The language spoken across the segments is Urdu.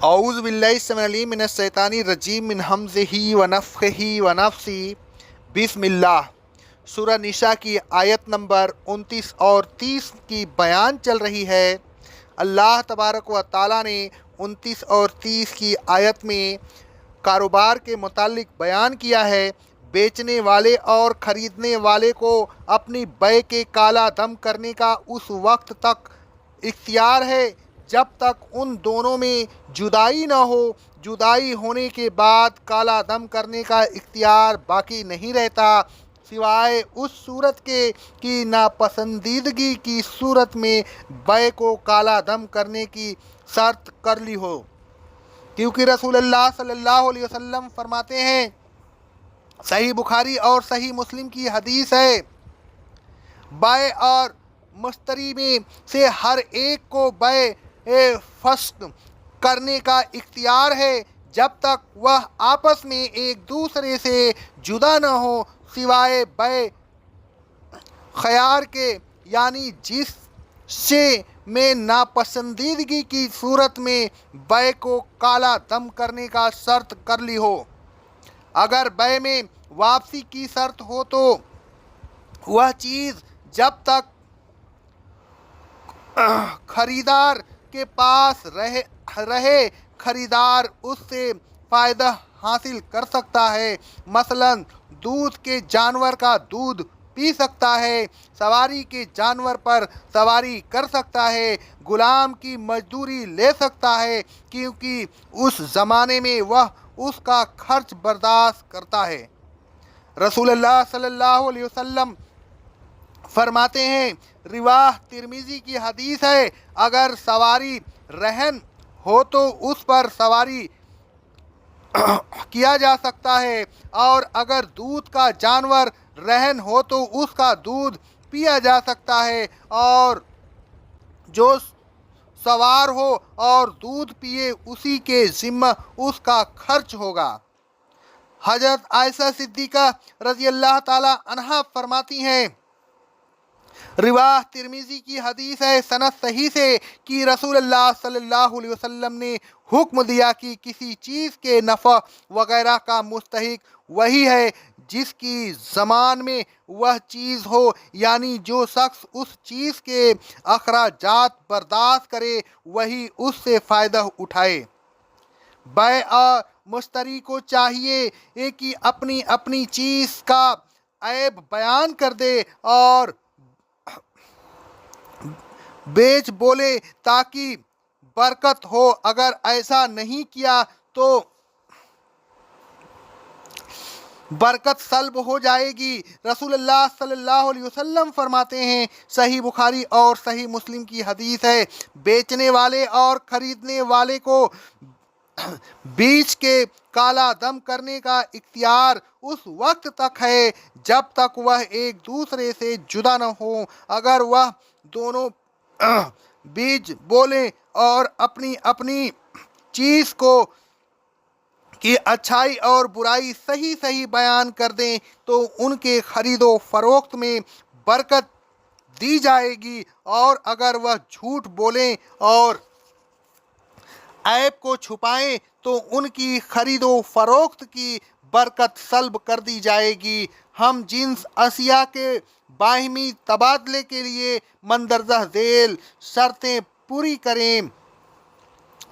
اعوذ باللہ السمیع العلیم من الشیطان الرجیم من ہمزہ ونفخہ ونفثہ۔ بسم اللہ۔ سورہ نساء کی آیت نمبر 29 اور 30 کی بیان چل رہی ہے۔ اللہ تبارک و تعالیٰ نے 29 اور 30 کی آیت میں کاروبار کے متعلق بیان کیا ہے۔ بیچنے والے اور خریدنے والے کو اپنی بیع کے کالا دم کرنے کا اس وقت تک اختیار ہے جب تک ان دونوں میں جدائی نہ ہو۔ جدائی ہونے کے بعد کالا دم کرنے کا اختیار باقی نہیں رہتا سوائے اس صورت کے کہ ناپسندیدگی کی صورت میں بیع کو کالا دم کرنے کی شرط کر لی ہو، کیونکہ رسول اللہ صلی اللہ علیہ وسلم فرماتے ہیں، صحیح بخاری اور صحیح مسلم کی حدیث ہے، بائع اور مشتری میں سے ہر ایک کو بیع فسخ کرنے کا اختیار ہے جب تک وہ آپس میں ایک دوسرے سے جدا نہ ہو، سوائے بیع خیار کے، یعنی جس سے میں ناپسندیدگی کی صورت میں بیع کو کالا دم کرنے کا شرط کر لی ہو۔ اگر بیع میں واپسی کی شرط ہو تو وہ چیز جب تک خریدار کے پاس رہے خریدار اس سے فائدہ حاصل کر سکتا ہے۔ مثلا دودھ کے جانور کا دودھ پی سکتا ہے، سواری کے جانور پر سواری کر سکتا ہے، غلام کی مزدوری لے سکتا ہے، کیونکہ اس زمانے میں وہ اس کا خرچ برداشت کرتا ہے۔ رسول اللہ صلی اللہ علیہ وسلم فرماتے ہیں، رواہ ترمذی کی حدیث ہے، اگر سواری رہن ہو تو اس پر سواری کیا جا سکتا ہے، اور اگر دودھ کا جانور رہن ہو تو اس کا دودھ پیا جا سکتا ہے، اور جو سوار ہو اور دودھ پیے اسی کے ذمہ اس کا خرچ ہوگا۔ حضرت عائشہ صدیقہ رضی اللہ تعالی عنہا فرماتی ہیں، رواہ ترمذی کی حدیث ہے، سند صحیح سے، کہ رسول اللہ صلی اللہ علیہ وسلم نے حکم دیا کہ کسی چیز کے نفع وغیرہ کا مستحق وہی ہے جس کی ضمان میں وہ چیز ہو، یعنی جو شخص اس چیز کے اخراجات برداشت کرے وہی اس سے فائدہ اٹھائے۔ بائع مشتری کو چاہیے کہ اپنی اپنی چیز کا عیب بیان کر دے اور بیچ بولے تاکہ برکت ہو، اگر ایسا نہیں کیا تو برکت سلب ہو جائے گی۔ رسول اللہ صلی اللہ علیہ وسلم فرماتے ہیں، صحیح بخاری اور صحیح مسلم کی حدیث ہے، بیچنے والے اور خریدنے والے کو بیچ کے کالا دم کرنے کا اختیار اس وقت تک ہے جب تک وہ ایک دوسرے سے جدا نہ ہوں۔ اگر وہ دونوں بیچ بولیں اور اپنی اپنی چیز کی اچھائی اور برائی صحیح صحیح بیان کر دیں تو ان کے خرید و فروخت میں برکت دی جائے گی، اور اگر وہ جھوٹ بولیں اور عیب کو چھپائیں تو ان کی خرید و فروخت کی برکت سلب کر دی جائے گی۔ ہم جنس اشیاء کے باہمی تبادلے کے لیے مندرجہ ذیل شرطیں پوری کریں۔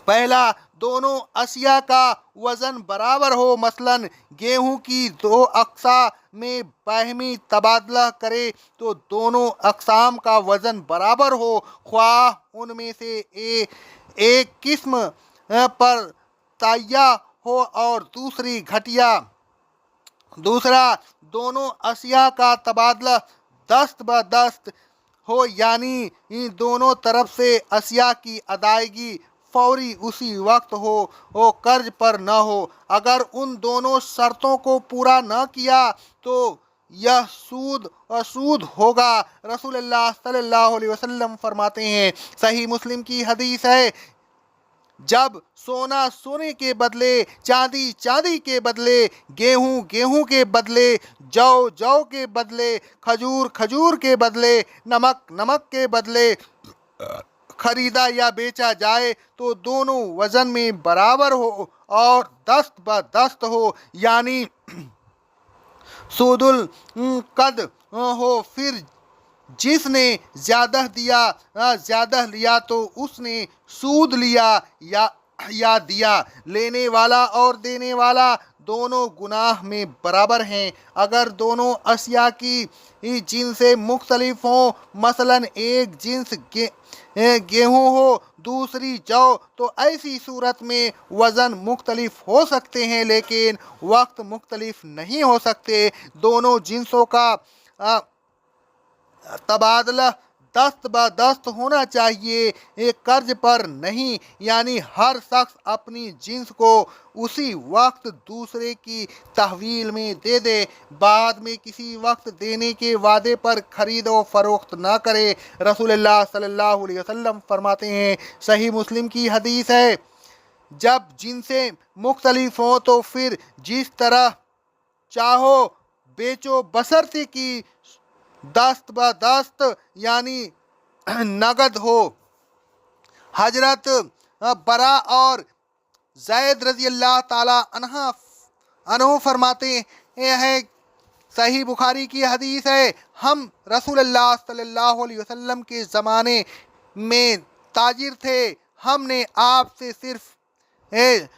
پہلا، دونوں اشیاء کا وزن برابر ہو، مثلا گیہوں کی دو اقسام میں باہمی تبادلہ کرے تو دونوں اقسام کا وزن برابر ہو، خواہ ان میں سے ایک قسم پر تائیا ہو اور دوسری گھٹیا۔ دوسرا، دونوں اشیاء کا تبادلہ دست بدست ہو، یعنی دونوں طرف سے اشیاء کی ادائیگی فوری اسی وقت ہو، قرض پر نہ ہو۔ اگر ان دونوں شرطوں کو پورا نہ کیا تو یہ سود ہوگا۔ رسول اللہ صلی اللہ علیہ وسلم فرماتے ہیں، صحیح مسلم کی حدیث ہے، جب سونا سونے کے بدلے، چاندی چاندی کے بدلے، گیہوں گیہوں کے بدلے، جو جو کے بدلے، کھجور کھجور کے بدلے، نمک نمک کے بدلے خریدا یا بیچا جائے تو دونوں وزن میں برابر ہو اور دست بدست ہو، یعنی سود القد ہو۔ پھر جس نے زیادہ لیا تو اس نے سود لیا یا دیا۔ لینے والا اور دینے والا دونوں گناہ میں برابر ہیں۔ اگر دونوں اشیاء کی جنسیں مختلف ہوں، مثلا ایک جنس گیہوں ہو دوسری جو، تو ایسی صورت میں وزن مختلف ہو سکتے ہیں لیکن وقت مختلف نہیں ہو سکتے۔ دونوں جنسوں کا تبادلہ دست بدست ہونا چاہیے، قرض پر نہیں، یعنی ہر شخص اپنی جنس کو اسی وقت دوسرے کی تحویل میں دے دے، بعد میں کسی وقت دینے کے وعدے پر خرید و فروخت نہ کرے۔ رسول اللہ صلی اللہ علیہ وسلم فرماتے ہیں، صحیح مسلم کی حدیث ہے، جب جنسیں مختلف ہوں تو پھر جس طرح چاہو بیچو، بشرطے کہ دست بدست یعنی نقد ہو۔ حضرت برا اور زید رضی اللہ تعالی عنہ فرماتے ہیں، صحیح بخاری کی حدیث ہے، ہم رسول اللہ صلی اللہ علیہ وسلم کے زمانے میں تاجر تھے، ہم نے آپ سے صرف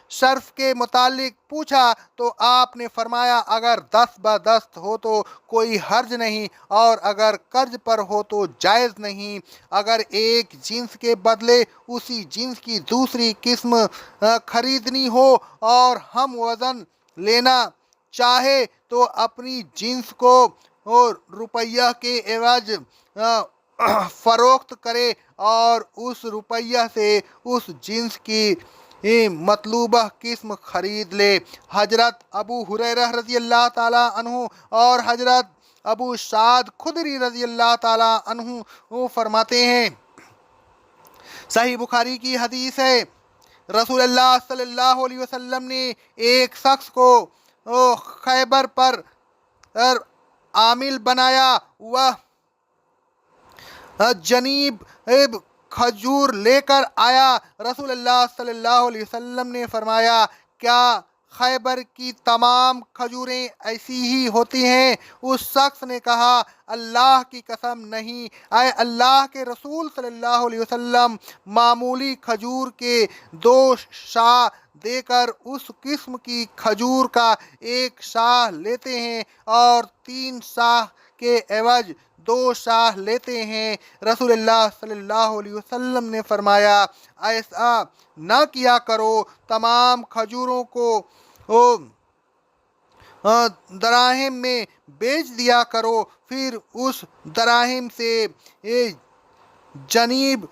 شرف کے متعلق پوچھا تو آپ نے فرمایا اگر دست بدست ہو تو کوئی حرج نہیں، اور اگر قرض پر ہو تو جائز نہیں۔ اگر ایک جنس کے بدلے اسی جنس کی دوسری قسم خریدنی ہو اور ہم وزن لینا چاہے تو اپنی جنس کو روپیہ کے عوض فروخت کرے اور اس روپیہ سے اس جنس کی مطلوبہ قسم خرید لے۔ حضرت ابو ہریرہ رضی اللہ تعالیٰ عنہ اور حضرت ابو سعد خدری رضی اللہ تعالیٰ عنہ فرماتے ہیں، صحیح بخاری کی حدیث ہے، رسول اللہ صلی اللہ علیہ وسلم نے ایک شخص کو خیبر پر عامل بنایا، وہ جنیب کھجور لے کر آیا۔ رسول اللہ صلی اللہ علیہ وسلم نے فرمایا، کیا خیبر کی تمام کھجوریں ایسی ہی ہوتی ہیں؟ اس شخص نے کہا، اللہ کی قسم نہیں، اے اللہ کے رسول صلی اللہ علیہ وسلم، معمولی کھجور کے 2 شاہ دے کر اس قسم کی کھجور کا 1 شاہ لیتے ہیں اور 3 شاہ کے عوض 2 شاہ لیتے ہیں۔ رسول اللہ صلی اللہ علیہ وسلم نے فرمایا، ایسا نہ کیا کرو، تمام کھجوروں کو دراہم میں بیچ دیا کرو، پھر اس دراہم سے جنیب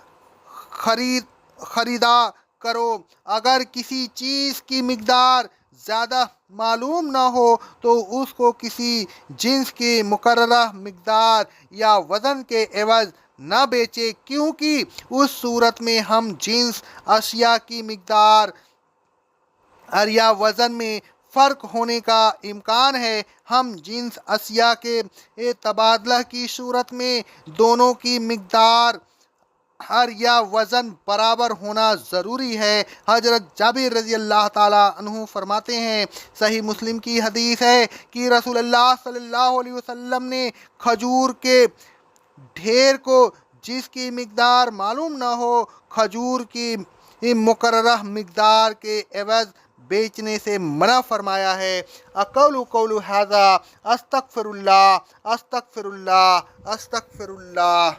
خریدا کرو۔ اگر کسی چیز کی مقدار زیادہ معلوم نہ ہو تو اس کو کسی جنس کی مقررہ مقدار یا وزن کے عوض نہ بیچے، کیونکہ اس صورت میں ہم جنس اشیاء کی مقدار یا وزن میں فرق ہونے کا امکان ہے۔ ہم جنس اشیاء کے تبادلہ کی صورت میں دونوں کی مقدار یا وزن برابر ہونا ضروری ہے۔ حضرت جابر رضی اللہ تعالیٰ عنہ فرماتے ہیں، صحیح مسلم کی حدیث ہے کہ رسول اللہ صلی اللہ علیہ وسلم نے کھجور کے ڈھیر کو جس کی مقدار معلوم نہ ہو کھجور کی مقررہ مقدار کے عوض بیچنے سے منع فرمایا ہے۔ اقول قول ھذا استغفر اللہ استغفر اللہ استغفر اللہ۔